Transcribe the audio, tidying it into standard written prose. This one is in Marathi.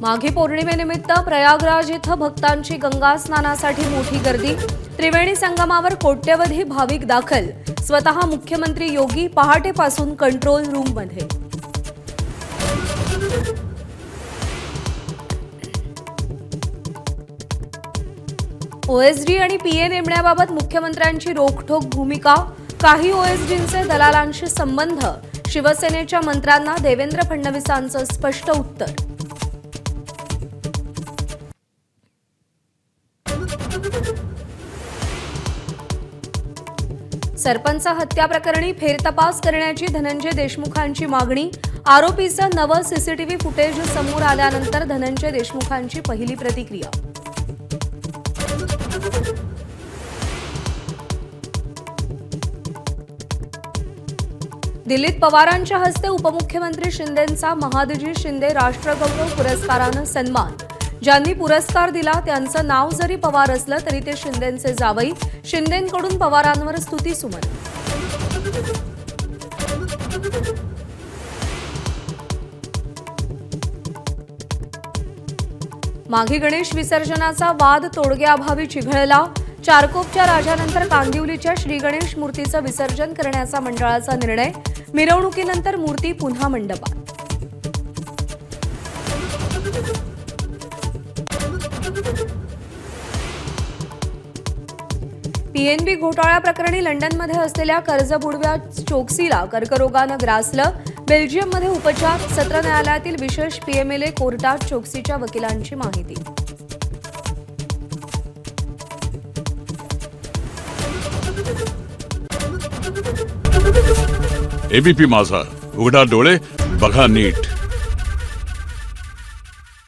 माघी पौर्णिमेनिमित्त प्रयागराज इथं भक्तांची गंगा स्नानासाठी मोठी गर्दी। त्रिवेणी संगमावर कोट्यवधी भाविक दाखल। स्वतः मुख्यमंत्री योगी पहाटेपासून कंट्रोल रूममध्ये। ओएसडी आणि पीए नेमण्याबाबत मुख्यमंत्र्यांची रोखठोक भूमिका। काही ओएसडींचे दलालांशी संबंध। शिवसेनेच्या मंत्र्यांना देवेंद्र फडणवीसांचं स्पष्ट उत्तर। सरपंच हत्या प्रकरणी फेरतपास करण्याची धनंजय देशमुखांची मागणी। आरोपीचं नवं सीसीटीव्ही फुटेज समोर आल्यानंतर धनंजय देशमुखांची पहिली प्रतिक्रिया। दिल्लीत पवारांच्या हस्ते उपमुख्यमंत्री शिंदेंचा महादजी शिंदे राष्ट्रगौरव पुरस्कारानं सन्मान। ज्यांनी पुरस्कार दिला त्यांचं नाव जरी पवार असलं तरी ते शिंदेंचे जावई। शिंदेंकडून पवारांवर स्तुतीसुमन। माघी गणेश विसर्जनाचा वाद तोडग्याअभावी चिघळला। चारकोपच्या राजानंतर कांदिवलीच्या श्रीगणेश मूर्तीचं विसर्जन करण्याचा मंडळाचा निर्णय। मिरवणुकीनंतर मूर्ती पुन्हा मंडपात। पीएनबी घोटाळ्याप्रकरणी लंडनमध्ये असलेल्या कर्जबुडव्या चोक्सीला कर्करोगानं ग्रासलं। बेल्जियममध्ये उपचार। सत्र न्यायालयातील विशेष पीएमएलए कोर्टात चोक्सीच्या वकिलांची माहिती। एबीपी माझा, उघडा डोळे बघा नीट।